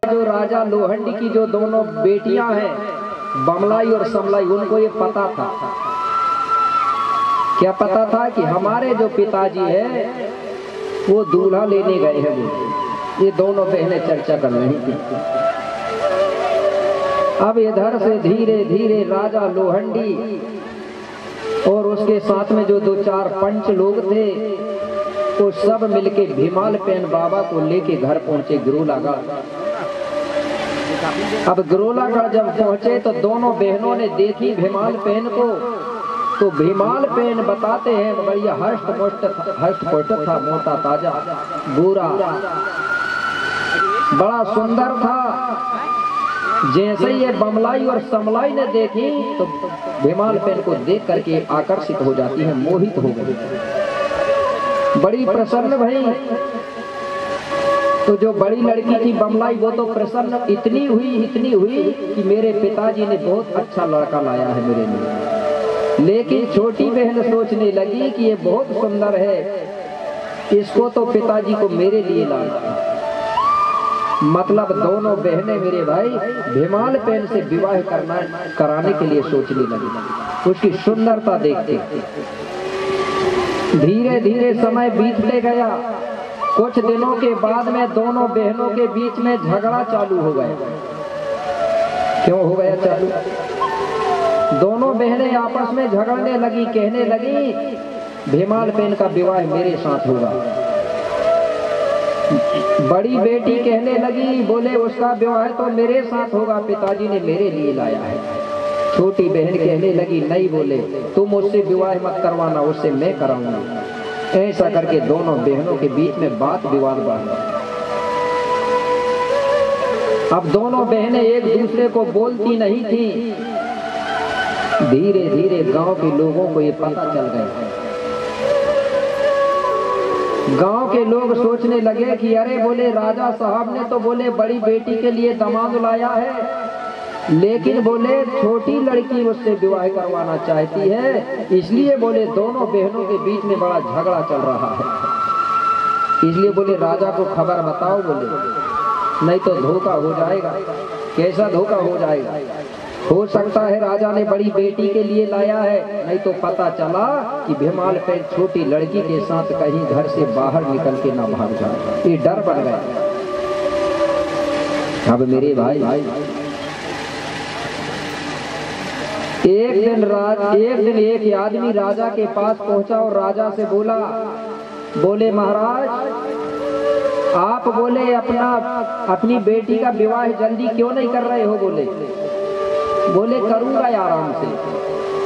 जो राजा लोहंडी की जो दोनों बेटियां हैं बमलाई और समलाई, उनको ये पता था। क्या पता था कि हमारे जो पिताजी है वो दूल्हा लेने गए हैं। ये दोनों बहनें चर्चा कर रही थी। अब इधर से धीरे धीरे राजा लोहंडी और उसके साथ में जो 2-4 पंच लोग थे वो सब मिलके भीमाल पेन बाबा को लेके घर पहुंचे गिरोलागढ़। अब गिरोलागढ़ जब पहुंचे तो दोनों बहनों ने देखी भीमाल पेन को, तो भीमाल पेन बताते हैं भैया हष्ट-पुष्ट था, मोटा ताजा गोरा, बड़ा सुंदर था। जैसे ये बमलाई और समलाई ने देखी तो भीमाल पेन को देख करके आकर्षित हो जाती है, मोहित हो गई, बड़ी प्रसन्न भई। तो जो बड़ी लड़की थी बमलाई वो तो प्रसन्न इतनी हुई कि मेरे पिताजी ने बहुत अच्छा लड़का लाया है मेरे लिए। लेकिन छोटी बहन सोचने लगी कि ये बहुत सुंदर है, इसको तो पिताजी को मेरे लिए लाना। मतलब दोनों बहनें मेरे भाई भीमाल पेन से विवाह कराने के लिए सोचने लगी। उसकी सुंदरता देखते धीरे धीरे समय बीतते गया। कुछ दिनों के बाद में दोनों बहनों के बीच में झगड़ा चालू हो गया। क्यों हो गया चालू? दोनों बहनें आपस में झगड़ने लगी, कहने लगी भीमाल पेन का विवाह मेरे साथ होगा। बड़ी बेटी कहने लगी, बोले उसका विवाह तो मेरे साथ होगा, पिताजी ने मेरे लिए लाया है। छोटी बहन कहने लगी नहीं, बोले तुम उससे विवाह मत करवाना, उससे मैं कराऊंगा। ऐसा करके दोनों बहनों के बीच में बात विवाद बढ़ गया। अब दोनों बहनें एक दूसरे को बोलती नहीं थी। धीरे धीरे गांव के लोगों को ये पता चल गया। गांव के लोग सोचने लगे कि अरे बोले राजा साहब ने तो बोले बड़ी बेटी के लिए दामाद लाया है, लेकिन बोले छोटी लड़की उससे विवाह करवाना चाहती है, इसलिए बोले दोनों बहनों के बीच में बड़ा झगड़ा चल रहा है। इसलिए बोले राजा को खबर बताओ, बोले नहीं तो धोखा हो जाएगा। कैसा धोखा हो जाएगा? हो सकता है राजा ने बड़ी बेटी के लिए लाया है, नहीं तो पता चला कि भीमाल पेन छोटी लड़की के साथ कहीं घर से बाहर निकल के ना भाग जाए। ये डर बढ़ गया। अब मेरे भाई एक दिन एक आदमी राजा के पास पहुंचा और राजा से बोला, बोले महाराज आप बोले अपनी बेटी का विवाह जल्दी क्यों नहीं कर रहे हो? बोले करूंगा आराम से।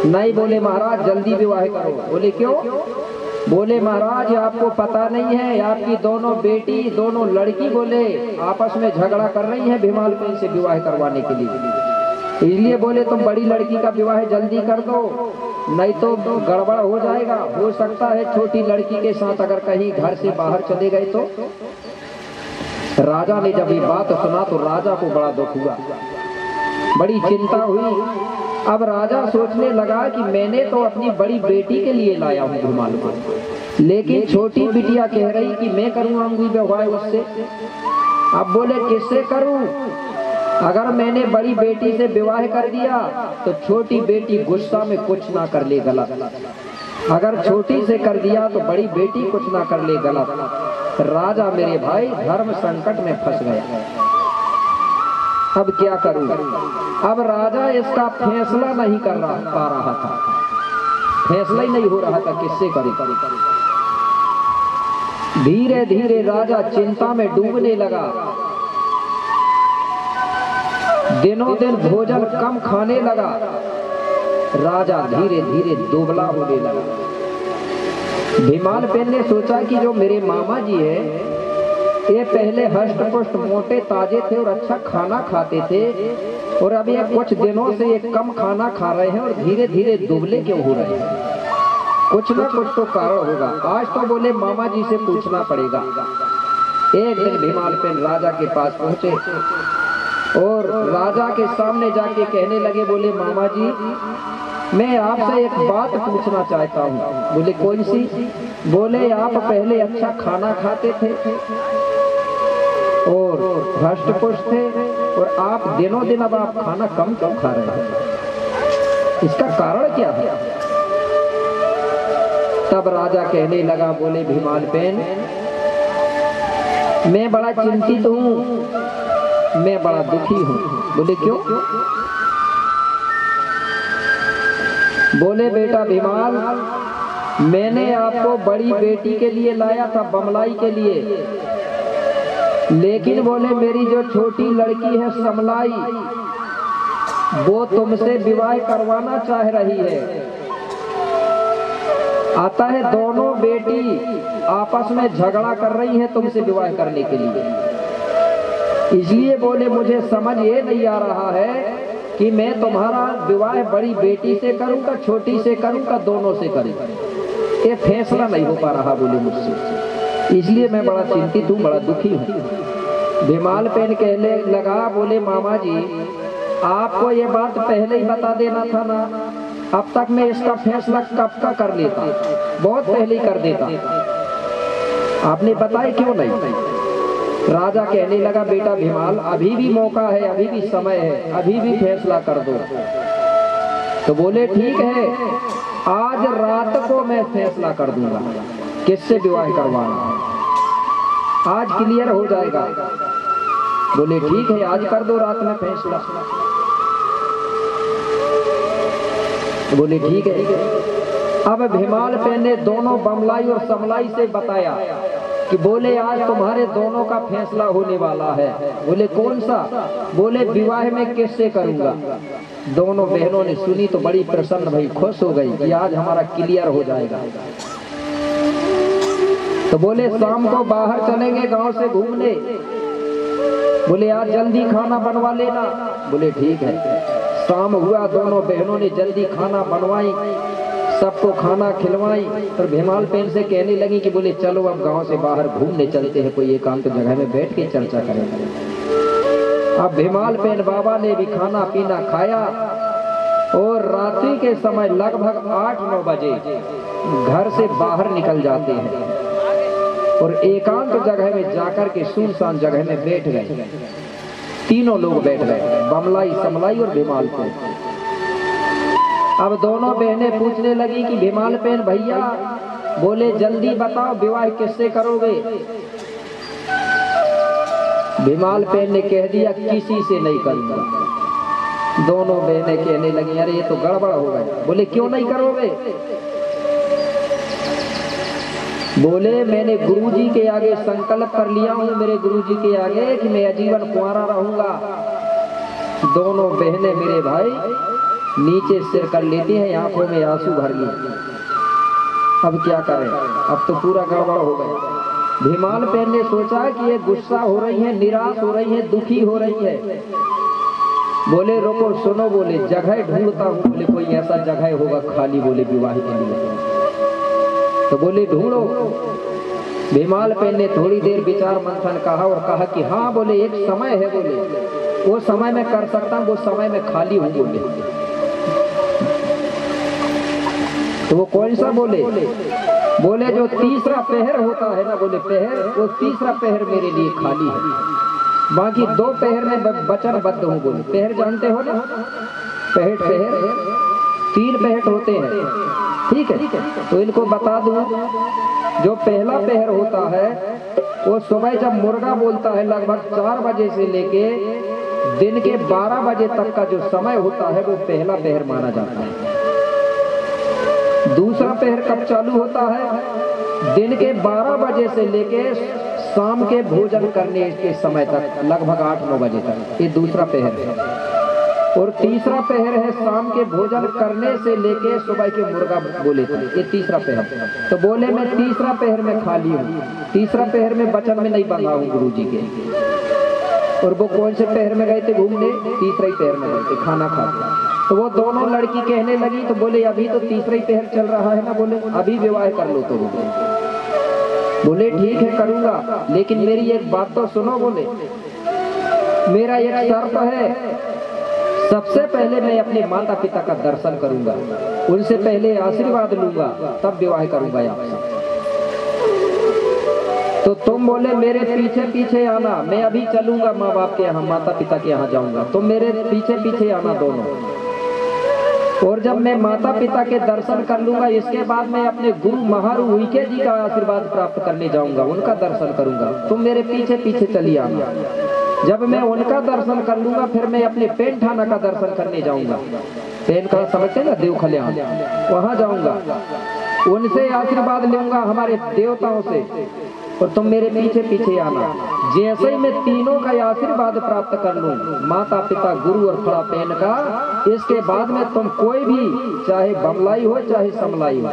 नहीं, बोले महाराज जल्दी विवाह करो। बोले क्यों? बोले महाराज आपको पता नहीं है, आपकी दोनों बेटी दोनों लड़की बोले आपस में झगड़ा कर रही हैं भीमाल पेन से विवाह करवाने के लिए। इसलिए बोले तुम बड़ी लड़की का विवाह जल्दी कर दो, नहीं तो गड़बड़ हो जाएगा। हो सकता है छोटी लड़की के साथ अगर कहीं घर से बाहर चले गए तो। राजा ने जब ये बात सुना तो राजा को बड़ा दुख हुआ, बड़ी चिंता हुई। अब राजा सोचने लगा कि मैंने तो अपनी बड़ी बेटी के लिए लाया हूँ भीमाल को, लेकिन छोटी बिटिया कह रही कि मैं करूँगी विवाह उससे। अब बोले किससे करूँ? अगर मैंने बड़ी बेटी से विवाह कर दिया तो छोटी बेटी गुस्सा में कुछ ना कर ले गलत, अगर छोटी से कर दिया तो बड़ी बेटी कुछ ना कर ले गलत। राजा मेरे भाई धर्म संकट में फंस गया। अब क्या करूं? अब राजा इसका फैसला नहीं कर पा रहा था, फैसला ही नहीं हो रहा था किससे करे। धीरे धीरे राजा चिंता में डूबने लगा। दिनों दिन भोजन कम खाने लगा। राजा धीरे धीरे दुबला होने लगा। भीमाल पेन ने सोचा कि जो मेरे मामा जी है ये पहले हष्ट पुष्ट मोटे ताजे थे और अच्छा खाना खाते थे, और अब ये कुछ दिनों से ये कम खाना खा रहे हैं और धीरे धीरे दुबले क्यों हो रहे हैं? कुछ ना कुछ तो कारण होगा। आज तो बोले मामा जी से पूछना पड़ेगा। एक दिन भीमाल पेन राजा के पास पहुंचे और राजा के सामने जाके कहने लगे, बोले मामा जी मैं आपसे एक बात पूछना चाहता हूँ। बोले कौन सी? बोले आप पहले अच्छा खाना खाते थे और हष्ट पुष्ट थे, और आप दिनों दिन अब आप खाना कम क्यों खा रहे हैं, इसका कारण क्या है? तब राजा कहने लगा, बोले भीमालपेन, मैं बड़ा चिंतित हूँ, मैं बड़ा दुखी हूँ। बोले क्यों? बोले बेटा भीमाल, मैंने आपको बड़ी बेटी के लिए लाया था, बमलाई के लिए, लेकिन बोले मेरी जो छोटी लड़की है समलाई, वो तुमसे विवाह करवाना चाह रही है। आता है दोनों बेटी आपस में झगड़ा कर रही हैं तुमसे विवाह करने के लिए। इसलिए बोले मुझे समझ ये नहीं आ रहा है कि मैं तुम्हारा विवाह बड़ी बेटी से करूं का छोटी से करूं का दोनों से करूं, ये फैसला नहीं हो पा रहा बोले मुझसे, इसलिए मैं बड़ा चिंतित हूँ, बड़ा दुखी हूँ। भीमालपेन कहने लगा, बोले मामा जी, आपको ये बात पहले ही बता देना था ना, अब तक मैं इसका फैसला कब का कर लेता, बहुत पहले ही कर देता, आपने बताया क्यों नहीं? राजा कहने लगा, बेटा भीमाल, अभी भी मौका है, अभी भी समय है, अभी भी फैसला कर दो। तो बोले ठीक है, आज रात को मैं फैसला कर दूंगा किससे विवाह करवाना, आज क्लियर हो जाएगा। बोले ठीक है, आज कर दो रात में फैसला। बोले ठीक है। अब भीमालपेन ने दोनों बमलाई और समलाई से बताया कि बोले आज तुम्हारे दोनों का फैसला होने वाला है। बोले कौन सा? बोले विवाह में किससे करूंगा। दोनों बहनों ने सुनी तो बड़ी प्रसन्न भई, खुश हो गई कि आज हमारा क्लियर हो जाएगा। तो बोले शाम को बाहर चलेंगे गांव से घूमने, बोले आज जल्दी खाना बनवा लेना। बोले ठीक है। शाम हुआ, दोनों बहनों ने जल्दी खाना बनवाई, सबको खाना खिलवाई, और भीमालपेन से कहने लगी कि बोले चलो अब गांव से बाहर घूमने चलते हैं, कोई एकांत जगह में बैठ के चर्चा करेंगे। अब भीमालपेन बाबा ने भी खाना पीना खाया और रात्रि के समय लगभग 8-9 बजे घर से बाहर निकल जाते हैं और एकांत जगह में जाकर के सुनसान जगह में बैठ गए। तीनों लोग बैठ गए, बमलाई, समलाई और भीमालपेन। अब दोनों बहनें पूछने लगी कि भीमालपेन भैया, बोले जल्दी बताओ विवाह किससे करोगे। भीमालपेन ने कह दिया किसी से नहीं करूंगा। दोनों बहनें कहने लगी अरे ये तो गड़बड़ हो गई। बोले क्यों नहीं करोगे। बोले मैंने गुरुजी के आगे संकल्प कर लिया हूँ, मेरे गुरुजी के आगे, कि मैं आजीवन कुंवारा रहूंगा। दोनों बहनें मेरे भाई नीचे सिर कर लेती हैं, आंखों में आंसू भर लिए। अब क्या करें, अब तो पूरा गड़बड़ हो गया। भीमालपेन ने सोचा कि ये गुस्सा हो रही है, निराश हो रही है, दुखी हो रही है। बोले रुको सुनो, बोले जगह ढूंढता हूँ। बोले कोई ऐसा जगह होगा खाली, बोले विवाह के लिए। तो बोले ढूंढो। भीमालपेन ने थोड़ी देर विचार मंथन कहा और कहा कि हाँ, बोले एक समय है, बोले वो समय में कर सकता हूँ, वो समय में खाली हूँ। बोले तो वो कौन सा? बोले जो तीसरा पहर होता है ना, बोले पहर, वो तीसरा पहर मेरे लिए खाली है, बाकी 2 पहर में वचनबद्ध हूँ। बोले पहर जानते हो ना, पहट पहर, 3 पहट होते हैं, ठीक है। तो इनको बता दूं, जो पहला पहर होता है वो सुबह जब मुर्गा बोलता है लगभग 4 बजे से लेके दिन के 12 बजे तक का जो समय होता है वो पहला पहर माना जाता है। दूसरा पहर कब चालू होता है? दिन के 12 बजे से लेके शाम के भोजन करने के समय तक, लगभग 8-9 बजे तक, ये दूसरा पहर है। और तीसरा पहर है शाम के भोजन करने से लेके सुबह के मुर्गा बोले तक, ये तीसरा पहर। तो बोले मैं तीसरा पहर में खाली हूँ, तीसरा पहर में वचन में नहीं बंधा हूँ गुरुजी के। और वो कौन से पहर में गए थे घूमने? तीसरा ही पहर में गए थे खाना खाते। तो वो दोनों लड़की कहने लगी, तो बोले अभी तो तीसरा ही पहर चल रहा है ना, बोले अभी विवाह कर लो। तो बोले ठीक है करूंगा, लेकिन मेरी एक बात तो सुनो। बोले मेरा एक शर्त है, सबसे पहले मैं अपने माता पिता का दर्शन करूंगा, उनसे पहले आशीर्वाद लूंगा, तब विवाह करूंगा आपसे। तो तुम बोले मेरे पीछे पीछे आना, मैं अभी चलूंगा माँ बाप के यहाँ, माता पिता के यहाँ जाऊंगा, तुम मेरे पीछे पीछे आना दोनों। और जब मैं माता पिता के दर्शन कर लूंगा, इसके बाद मैं अपने गुरु महारु उइके जी का आशीर्वाद प्राप्त करने जाऊंगा, उनका दर्शन करूंगा, तुम मेरे पीछे पीछे चली आना। जब मैं उनका दर्शन कर लूंगा, फिर मैं अपने पेन ठाना का दर्शन करने जाऊंगा। पेन का समझते ना, देव खलियान, वहां जाऊंगा, उनसे आशीर्वाद लूंगा हमारे देवताओं से, और तुम मेरे पीछे पीछे आना। जैसे ही मैं तीनों का आशीर्वाद प्राप्त कर लूं, माता पिता गुरु और थोड़ा पेन का, इसके बाद में तुम कोई भी, चाहे बमलाई हो चाहे समलाई हो,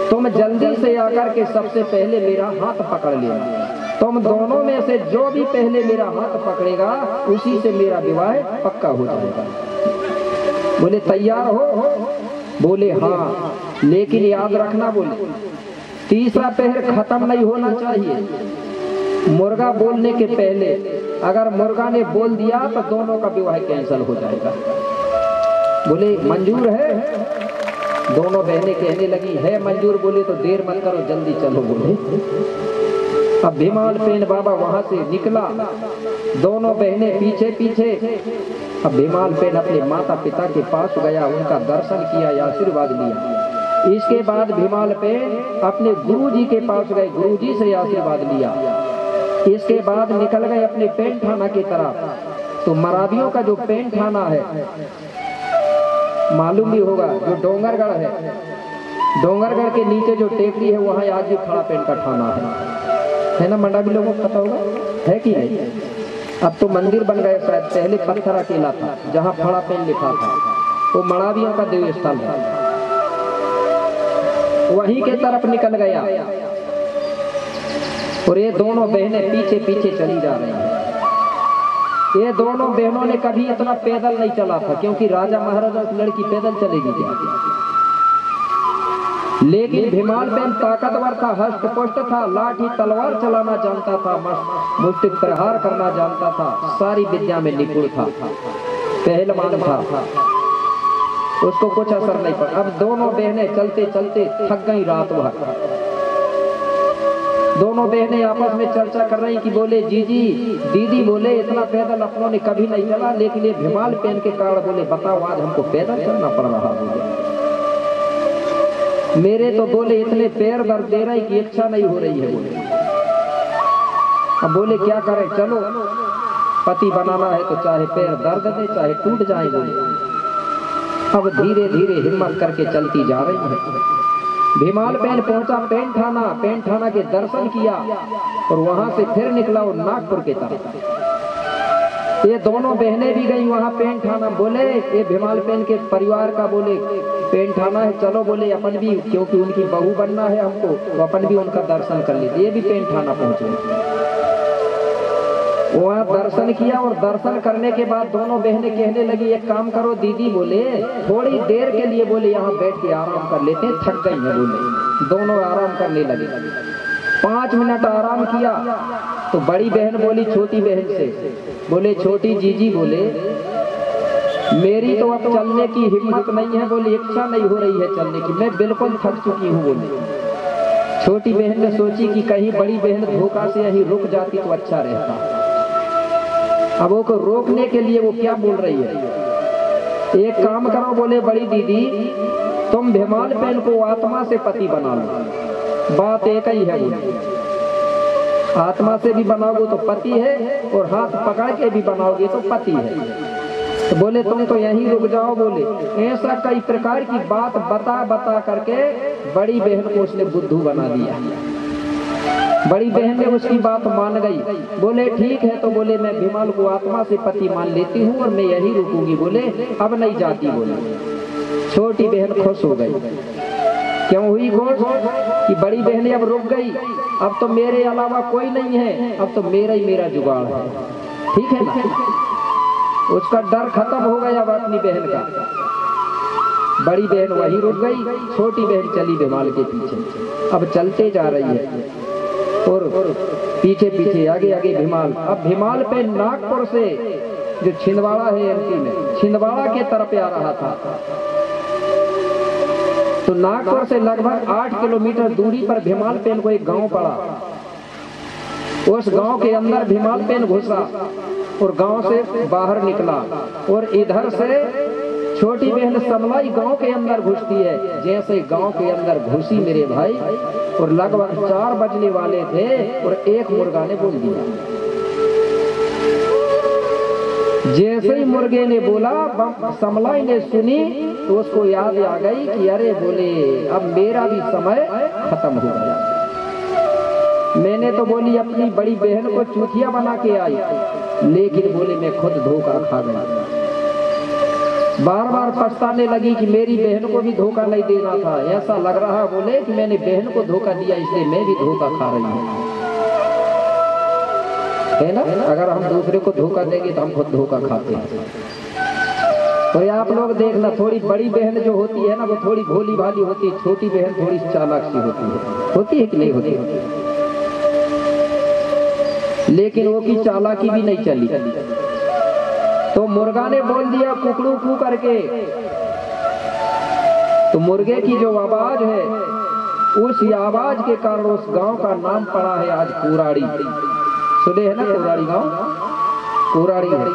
तुम जल्दी से आकर के सबसे पहले मेरा हाथ पकड़ लेना। तुम दोनों में से जो भी पहले मेरा हाथ पकड़ेगा, उसी से मेरा विवाह पक्का हो जाएगा। बोले तैयार हो? बोले हाँ, लेकिन याद रखना, बोले तीसरा पहर खत्म नहीं होना चाहिए। मुर्गा बोलने के पहले अगर मुर्गा ने बोल दिया तो दोनों का विवाह कैंसिल हो जाएगा। बोले मंजूर है? दोनों बहनें कहने लगी है मंजूर। बोले तो देर मत करो, जल्दी चलो। बोले अब भीमाल पेन बाबा वहां से निकला, दोनों बहनें पीछे पीछे। अब भीमाल पेन अपने माता पिता के पास गया, उनका दर्शन किया, आशीर्वाद लिया। इसके बाद भीमाल पेन अपने गुरुजी के पास गए, गुरुजी से आशीर्वाद लिया। इसके बाद निकल गए अपने पेन ठाना की तरफ। तो मराठियों का जो पेन ठाना है मालूम भी होगा, जो डोंगरगढ़ डोंगरगढ़ के नीचे जो टेकरी है, वहां आज भी खड़ा पेन का ठाना है ना। मंडा भी लोगों को पता होगा, है कि नहीं? अब तो मंदिर बन गए शायद, पहले पत्थर अकेला था जहाँ फड़ा पेन लिखा था, वो मराठियों का देव स्थल है। वहीं के तरफ निकल गया, और ये दोनों बहनें पीछे पीछे चली जा रही हैं। ये दोनों बहनों ने कभी इतना पैदल नहीं चला था, क्योंकि राजा महाराजा की लड़की पैदल चलेगी क्या? लेकिन भीमाल पेन ताकतवर था, हष्ट पुष्ट था, लाठी तलवार चलाना जानता था, मुष्टि प्रहार करना जानता था, सारी विद्या में निपुण था, पहलवान था, उसको कुछ असर नहीं पड़ा। अब दोनों बहनें चलते चलते थक गई रात भर। दोनों बहनें आपस में चर्चा कर रही कि बोले जीजी दीदी, बोले इतना पैदल अपनों ने कभी नहीं चला, लेकिन ये भीमाल पेन के कारण बोले बताओ आज हमको पैदल चलना पड़ रहा है। मेरे तो बोले इतने पैर दर्द दे रहे कि इच्छा नहीं हो रही है। बोले अब बोले क्या करें, चलो पति बनाना है तो चाहे पैर दर्द दे चाहे टूट जाए। बोले अब धीरे धीरे हिम्मत करके चलती जा रही है। भीमाल पेन पहुंचा पेन ठाना के दर्शन किया, और वहां से फिर निकला और नागपुर के तरफ। ये दोनों बहनें भी गई वहां पेन ठाना। बोले ये भीमाल पेन के परिवार का बोले पेन ठाना है, चलो बोले अपन भी, क्योंकि उनकी बहू बनना है हमको, तो अपन भी उनका दर्शन कर लेते। ये भी पेन ठाना पहुंचे, वहाँ दर्शन किया, और दर्शन करने के बाद दोनों बहनें कहने लगी एक काम करो दीदी, बोले थोड़ी देर के लिए बोले यहाँ बैठ के आराम कर लेते, थक गई है। बोले दोनों आराम करने लगे। 5 मिनट आराम किया तो बड़ी बहन बोली छोटी बहन से, बोले छोटी जीजी, बोले मेरी तो अब चलने की हिम्मत नहीं है, बोले इच्छा नहीं हो रही है चलने की, मैं बिल्कुल थक चुकी हूँ। बोले छोटी बहन ने सोची कि कहीं बड़ी बहन धोखा से यही रुक जाती तो अच्छा रहता। अब वो को रोकने के लिए वो क्या बोल रही है, एक काम करो बोले बड़ी दीदी, तुम भीमाल पेन को आत्मा से पति बना लो। बात एक ही है, बोले आत्मा से भी बनाओगे तो पति है, और हाथ पकड़ के भी बनाओगे तो पति है। तो बोले तुम तो यहीं रुक जाओ। बोले ऐसा कई प्रकार की बात बता बता करके बड़ी बहन को उसने बुद्धू बना दिया। बड़ी बहन ने उसकी बात मान गई। बोले ठीक है, तो बोले मैं भीमाल को आत्मा से पति मान लेती हूँ और मैं यहीं रुकूंगी। बोले अब नहीं जाती। बोले छोटी बहन खुश हो गई। क्यों हुई खुश? कि बड़ी बहनें अब रुक गई, अब तो मेरे अलावा कोई नहीं है, अब तो मेरा ही मेरा जुगाड़ है। ठीक है ना, उसका डर खत्म हो गया अब अपनी बहन का। बड़ी बहन वहीं रुक गई, छोटी बहन चली भीमाल के पीछे। अब चलते जा रही है, और पीछे पीछे आगे आगे भीमाल। अब भीमाल पे नागपुर से जो छिंदवाड़ा है एमपी में, छिंदवाड़ा के तरफ आ रहा था। तो नागपुर से लगभग 8 किलोमीटर दूरी पर भीमाल पेन को एक गांव पड़ा। उस गांव के अंदर भीमालपेन घुसा और गांव से बाहर निकला, और इधर से छोटी बहन समलाई गांव के अंदर घुसती है। जैसे गांव के अंदर घुसी मेरे भाई, और लगभग 4 बजने वाले थे, और एक मुर्गा ने बोल दिया। जैसे ही मुर्गे ने बोला, समलाई ने सुनी तो उसको याद आ गई कि अरे बोले अब मेरा भी समय खत्म हो गया। मैंने तो बोली अपनी बड़ी बहन को चूतिया बना के आई, लेकिन बोले मैं खुद धोखा खा गई। बार बार पछताने लगी कि मेरी बहन को भी धोखा नहीं देना था। ऐसा लग रहा बोले कि मैंने बहन को धोखा दिया, इसलिए मैं भी धोखा खा रही हूँ, है ना। अगर हम दूसरे को धोखा देंगे तो हम खुद धोखा खाते हैं। और आप लोग देखना, थोड़ी बड़ी बहन जो होती है ना, वो थोड़ी भोली भाली होती है, छोटी बहन थोड़ी चालाक सी होती है कि नहीं होती? लेकिन वो की चालाकी भी नहीं चली। तो मुर्गा ने बोल दिया कुकड़ू कू करके। तो मुर्गे की जो आवाज है, उस आवाज के कारण उस गांव का नाम पड़ा है आज कोराड़ी। सुने है ना कोराड़ी गांव? कोराड़ी है।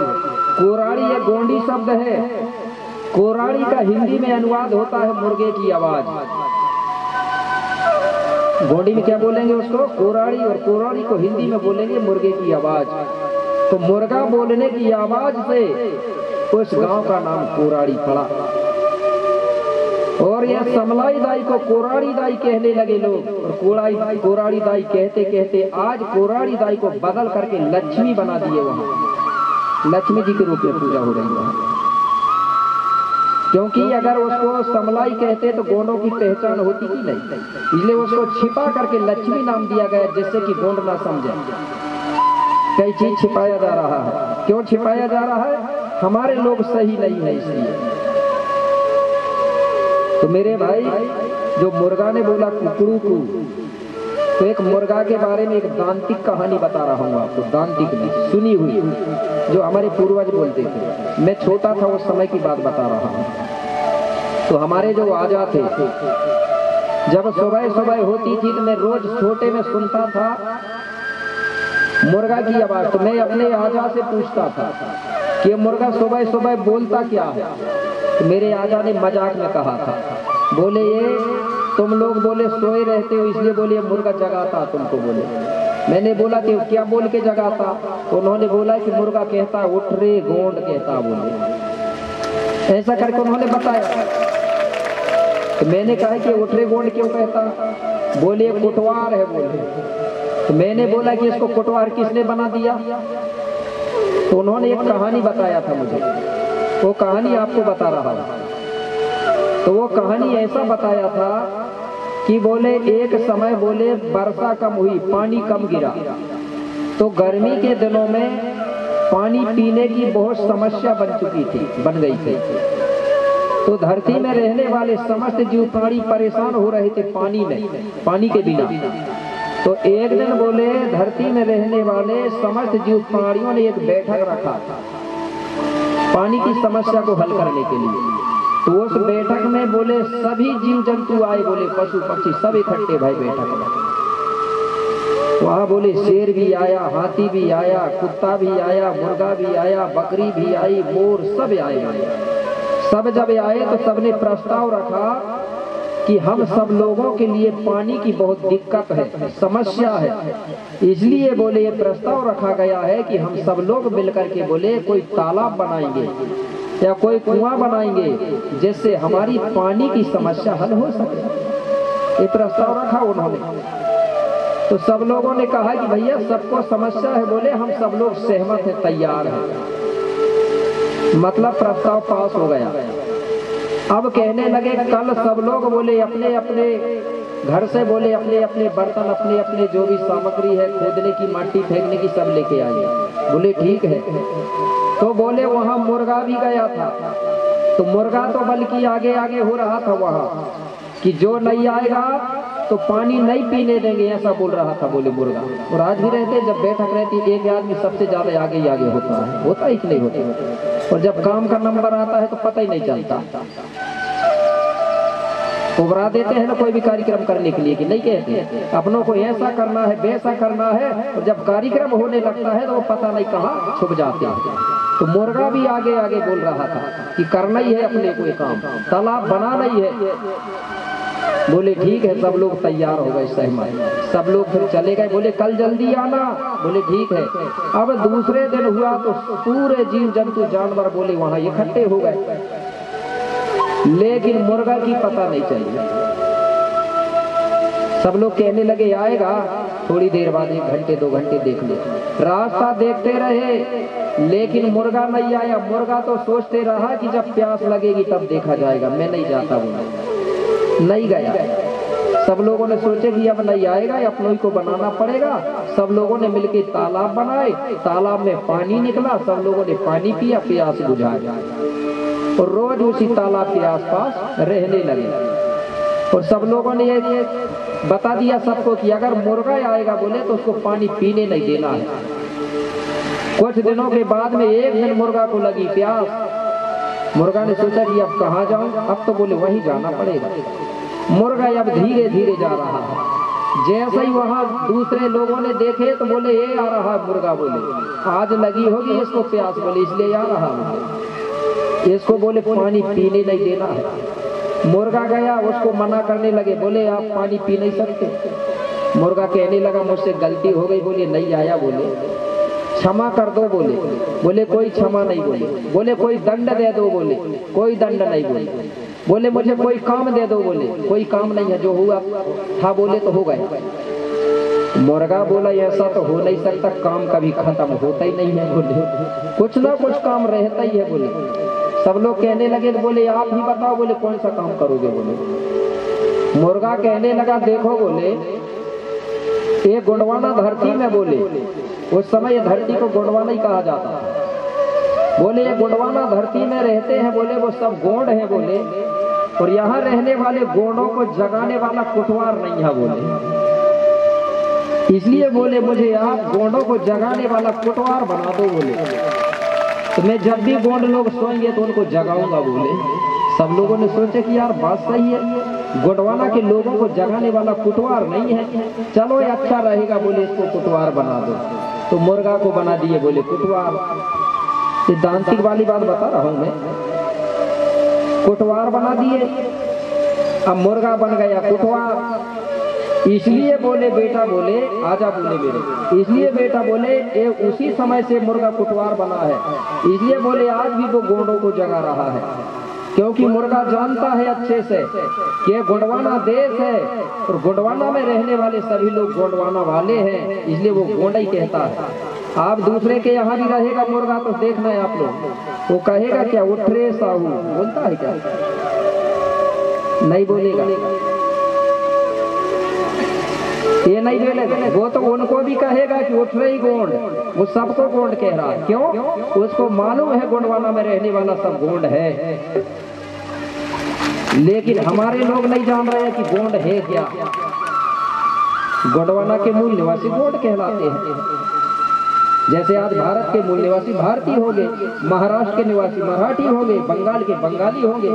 कोराड़ी एक गोंडी शब्द है। कोराड़ी का हिंदी में अनुवाद होता है मुर्गे की आवाज। गोंडी में क्या बोलेंगे उसको? कोराड़ी। और कोराड़ी को हिंदी में बोलेंगे मुर्गे की आवाज। तो मुर्गा बोलने की आवाज से उस गांव का नाम कोराड़ी पड़ा। और यह समलाई दाई को कोराड़ी दाई कहने लगे लोग, और कोराड़ी दाई कहते कहते आज कोराड़ी दाई को बदल करके लक्ष्मी बना दिए। वहां लक्ष्मी जी के रूप में पूजा हो रही है वहां। क्योंकि अगर उसको समलाई कहते तो गोंडों की पहचान होती कि नहीं, इसलिए उसको छिपा करके लक्ष्मी नाम दिया गया, जिससे कि गोंड ना समझे। कई चीज छिपाया जा रहा है। क्यों छिपाया जा रहा है? हमारे लोग सही नहीं है इसलिए। तो मेरे भाई, जो मुर्गा ने बोला कुकड़ू कू, तो एक मुर्गा के बारे में एक दांतिक कहानी बता रहा हूँ आपको। दांतिक में सुनी हुई, जो हमारे पूर्वज बोलते थे। मैं छोटा था उस समय की बात बता रहा हूँ। तो हमारे जो आजा थे, जब सुबह सुबह होती थी तो मैं रोज छोटे में सुनता था मुर्गा की आवाज। तो मैं अपने आजा से पूछता था कि मुर्गा सुबह सुबह बोलता क्या है। तो मेरे आजा ने मजाक में कहा था, बोले ये तुम लोग बोले सोए रहते हो, इसलिए बोले मुर्गा जगाता तुमको। बोले मैंने बोला कि क्या बोल के जगाता? तो उन्होंने बोला कि मुर्गा कहता उठ रे गोंड कहता। बोले ऐसा करके उन्होंने बताया। तो मैंने कहा कि उठ रे गोंड क्यों कहता? बोले कुटवार है। बोले तो मैंने बोला कि इसको कुटवार किसने बना दिया? तो उन्होंने एक कहानी बताया था मुझे, वो कहानी आपको बता रहा हूं। तो वो कहानी ऐसा बताया था कि बोले एक समय बोले वर्षा कम हुई, पानी कम गिरा, तो गर्मी के दिनों में पानी पीने की बहुत समस्या बन गई थी। तो धरती में रहने वाले समस्त जीव प्राणी परेशान हो रहे थे पानी के बिना। तो एक दिन बोले धरती में रहने वाले समस्त जीव प्राणियों ने एक बैठक रखा पानी की समस्या को हल करने के लिए। तो उस बैठक में बोले सभी जीव जंतु आए, बोले पशु पक्षी सब इकट्ठे भाई बैठक में। वहाँ बोले शेर भी आया, हाथी भी आया, कुत्ता भी आया, मुर्गा भी आया, बकरी भी आई, मोर सब आए। सब जब आए तो सबने प्रस्ताव रखा कि हम सब लोगों के लिए पानी की बहुत दिक्कत है, समस्या है। इसलिए बोले ये प्रस्ताव रखा गया है कि हम सब लोग मिलकर के बोले कोई तालाब बनाएंगे या कोई कुआं बनाएंगे, जिससे हमारी पानी की समस्या हल हो सके। ये प्रस्ताव रखा उन्होंने। तो सब लोगों ने कहा कि भैया सबको समस्या है, बोले हम सब लोग सहमत हैं, तैयार हैं। मतलब प्रस्ताव पास हो गया। अब कहने लगे कल सब लोग बोले अपने अपने घर से बोले अपने अपने बर्तन, अपने अपने जो भी सामग्री है खोदने की, माटी फेंकने की, सब लेके आए। बोले ठीक है। तो बोले वहां मुर्गा भी गया था। तो मुर्गा तो बल्कि आगे आगे हो रहा था वहां कि जो नहीं आएगा तो पानी नहीं पीने देंगे, ऐसा बोल रहा था बोले मुर्गा। और आज भी रहते, जब बैठक रहती एक आदमी सबसे ज्यादा आगे ही आगे होता ही नहीं होता। और जब काम का नंबर आता है तो पता ही नहीं चलता। उबरा देते हैं ना कोई भी कार्यक्रम करने के लिए कि नहीं कहते अपनों को ऐसा करना है वैसा करना है, और जब कार्यक्रम होने लगता है तो वो पता नहीं कहाँ छुप जाते हैं। तो मुर्गा भी आगे आगे बोल रहा था कि करना ही है अपने को काम, तालाब बनाना ही है। बोले ठीक है, सब लोग तैयार हो गए, सहमत। सब लोग फिर चले गए, बोले कल जल्दी आना। बोले ठीक है। अब दूसरे दिन हुआ तो पूरे जीव जंतु जानवर बोले वहां इकट्ठे हो गए, लेकिन मुर्गा की पता नहीं चली। सब लोग कहने लगे आएगा, थोड़ी देर बाद 1 घंटे 2 घंटे देख ले, रास्ता देखते रहे लेकिन मुर्गा नहीं आया। मुर्गा तो सोचते रहा कि जब प्यास लगेगी तब देखा जाएगा, मैं नहीं जाता हूँ। नहीं गया। सब लोगों ने सोचे कि अब नहीं आएगा, अपनों को बनाना पड़ेगा। सब लोगों ने मिलकर तालाब बनाए, तालाब में पानी निकला, सब लोगों ने पानी पिया, प्यास बुझाया और रोज उसी तालाब के आसपास रहने लगे। और सब लोगों ने ये बता दिया सबको कि अगर मुर्गा आएगा बोले तो उसको पानी पीने नहीं देना है। कुछ दिनों के बाद में एक दिन मुर्गा को लगी प्यास। मुर्गा ने सोचा कि अब कहाँ जाऊं, अब तो बोले वहीं जाना पड़ेगा। मुर्गा अब धीरे धीरे जा रहा है। जैसे ही वहां दूसरे लोगों ने देखे तो बोले ये आ रहा है मुर्गा, बोले आज लगी होगी इसको प्यास, बोले इसलिए आ रहा है। इसको बोले पानी पीने नहीं देना है। मुर्गा गया, उसको मना करने लगे, बोले आप पानी पी नहीं सकते। मुर्गा कहने लगा मुझसे गलती हो गई, बोले नहीं आया, बोले क्षमा कर दो, बोले कोई क्षमा नहीं, बोले कोई दंड दे दो, बोले कोई दंड नहीं, बोले मुझे कोई काम दे दो, बोले कोई काम नहीं है, जो हुआ था बोले तो हो गया। मुर्गा बोला ऐसा तो हो नहीं सकता, काम कभी खत्म होता ही नहीं है, बोले कुछ ना कुछ काम रहता ही है। बोले सब लोग कहने लगे, बोले आप ही बताओ, बोले कौन सा काम करोगे। बोले मुर्गा कहने लगा देखो, बोले ये गोंडवाना धरती में, बोले उस समय धरती को गोंडवाना ही कहा जाता था। बोले ये गोंडवाना धरती में रहते हैं, बोले वो सब गोंड है, बोले और यहाँ रहने वाले गोंडों को जगाने वाला कुटवार नहीं है, बोले इसलिए बोले मुझे आप गोंडों को जगाने वाला कुटवार बना दो, बोले तो मैं जब भी गोंड लोग सोएंगे तो उनको जगाऊंगा। बोले सब लोगों ने सोचे कि यार बात सही है, गोंडवाना के लोगों को जगाने वाला कुटवार नहीं है, चलो ये अच्छा रहेगा, बोले इसको कुटवार बना दो। तो मुर्गा को बना दिए, बोले कुटवार। सिद्धांतिक वाली बात बता रहा हूं मैं, कुटवार बना दिए। अब मुर्गा बन गया कुटवार। इसलिए बोले बेटा, बोले आजा, बोले मेरे, इसलिए बेटा बोले ये उसी समय से मुर्गा कुटवार बना है। इसलिए बोले आज भी वो गोंडों को जगा रहा है, क्योंकि मुर्गा जानता है अच्छे से कि ये गोंडवाना देश है और गोंडवाना में रहने वाले सभी लोग गोंडवाना वाले हैं, इसलिए वो गोंडा ही कहता है। आप दूसरे के यहाँ भी रहेगा मुर्गा तो देखना है आप लोग, वो कहेगा क्या उठ रे साहू, बोलता है क्या? नहीं बोलेगा, ये नहीं बोलेगा। वो तो उनको भी कहेगा कि उठ रही गोंड, वो सबको गोंड कह रहा है। क्यों? उसको मालूम है गोंडवाना में रहने वाला सब गोंड है। लेकिन हमारे लोग नहीं जान रहे हैं कि गोंड है क्या। गोंडवाना के मूल निवासी गोंड कहलाते हैं। जैसे आज भारत के मूल निवासी भारतीय होंगे, महाराष्ट्र के निवासी मराठी होंगे, बंगाल के बंगाली होंगे।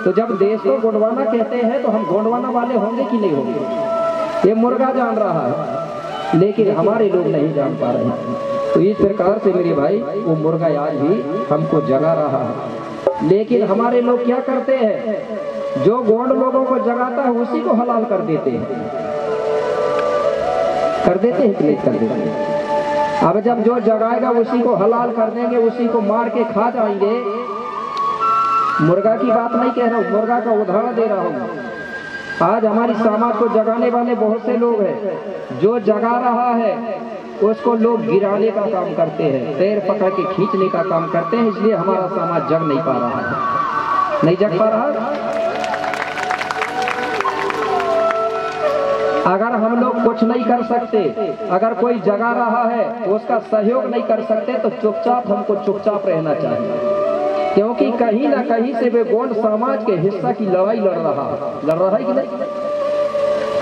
तो जब देश को गोंडवाना कहते हैं तो हम गोंडवाना वाले होंगे कि नहीं होंगे? ये मुर्गा जान रहा है, लेकिन हमारे लोग नहीं जान पा रहे हैं। तो इस प्रकार से मेरे भाई वो मुर्गा आज भी हमको जगा रहा है। लेकिन हमारे लोग क्या करते हैं, जो गोंड लोगों को जगाता है उसी को हलाल कर देते हैं। कर देते हैं कि नहीं कर देते हैं? अब जब जो जगाएगा उसी को हलाल कर देंगे, उसी को मार के खा जाएंगे। मुर्गा की बात नहीं कह रहा हूँ, मुर्गा का उदाहरण दे रहा हूँ। आज हमारी समाज को जगाने वाले बहुत से लोग हैं, जो जगा रहा है उसको लोग गिराने का काम करते हैं, पैर पकड़ के खींचने का काम करते हैं। इसलिए हमारा समाज जग नहीं पा रहा है, नहीं जग पा रहा। अगर हम लोग कुछ नहीं कर सकते, अगर कोई जगा रहा है तो उसका सहयोग नहीं कर सकते, तो चुपचाप हमको चुपचाप रहना चाहिए। क्योंकि कहीं ना कहीं से वे गोंड समाज के हिस्सा की लड़ाई लड़ रहा है कि नहीं,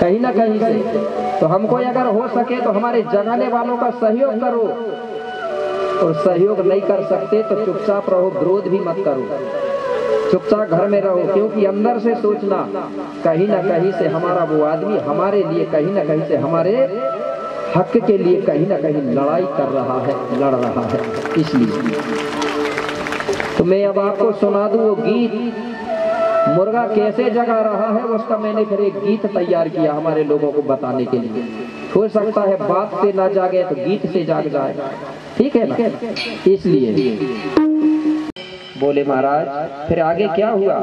कहीं ना कहीं से। तो हमको अगर हो सके तो हमारे जगाने वालों का सहयोग करो, और सहयोग नहीं कर सकते तो चुपचाप रहो, विरोध भी मत करो। चुपचाप घर में रहो, क्योंकि अंदर से सोचना कहीं ना कहीं से हमारा वो आदमी हमारे लिए कहीं ना कहीं से हमारे हक के लिए कहीं ना कहीं लड़ाई कर रहा है, लड़ रहा है। इसलिए तो मैं अब आपको सुना दूं वो गीत मुर्गा कैसे जगा रहा है, उसका मैंने फिर एक गीत तैयार किया हमारे लोगों को बताने के लिए। हो सकता है बात से ना जागे तो गीत से जाग जाए, ठीक है ना? इसलिए बोले महाराज फिर आगे क्या हुआ?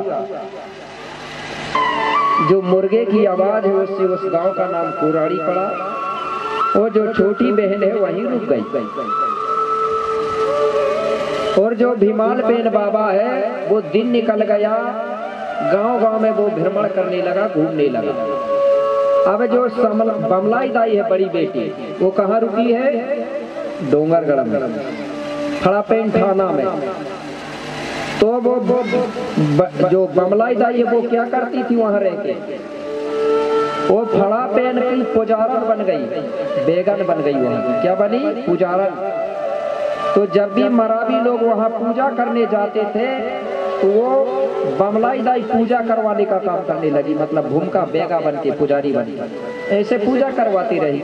जो मुर्गे की आवाज है उससे उस गांव का नाम कुराड़ी पड़ा, और जो छोटी बहन है वहीं रुक गई, और जो भीमाल बेन बाबा है वो दिन निकल गया, गांव गांव में वो भ्रमण करने लगा, घूमने लगा। अब जो बमलाई दाई है बड़ी बेटी, वो कहाँ रुकी है? डोंगरगढ़ में, खड़ापेन थाना में। तो वो जो बमलाई दाई है वो क्या करती थी वहां रह के? वो खड़ापेन की पुजारन बन गई, बेगन बन गई। वहां क्या बनी? पुजारन। तो जब भी मरावी लोग वहां पूजा करने जाते थे तो वो बमलाई दाई पूजा करवाने का काम करने लगी, मतलब भूमिका बेगा बन के पुजारी बनी, ऐसे पूजा करवाती रही।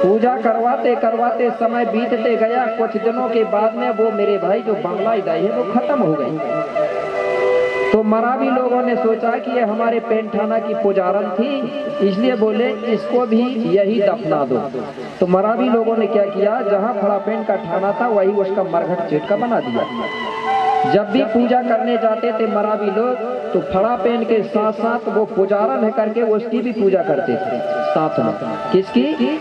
पूजा करवाते करवाते समय बीतते गया, कुछ दिनों के बाद में वो मेरे भाई जो बमलाई दाई है वो खत्म हो गई। तो मरावी लोगों ने सोचा कि ये हमारे पेंठाना की पुजारन थी, इसलिए बोले इसको भी यही दफना दो। तो मरावी लोगों ने क्या किया, जहाँ खड़ापेन का ठाना था वही उसका मरघट चेटका बना दिया। जब भी पूजा करने जाते थे मरावी लोग तो खड़ापेन के साथ साथ वो पुजारन है करके उसकी भी पूजा करते थे साथ में। किसकी?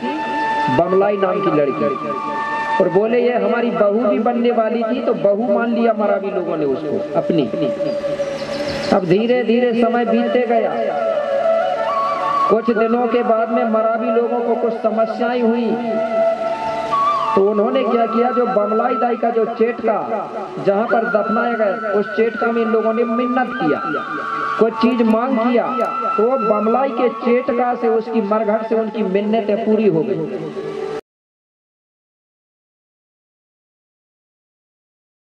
बमलाई नाम की लड़की। और बोले ये हमारी बहू भी बनने वाली थी, तो बहू मान लिया मरावी लोगों ने उसको अपनी। अब धीरे धीरे समय बीतते गया, कुछ दिनों के बाद में मरावी लोगों को कुछ समस्याएं हुई, तो उन्होंने क्या किया, जो बमलाई दाई का जो चेटका जहां पर दफनाया गया उस चेटका में इन लोगों ने मिन्नत किया, कुछ चीज मांग किया, तो बमलाई के चेटका से उसकी मरघट से उनकी मिन्नतें पूरी हो गई।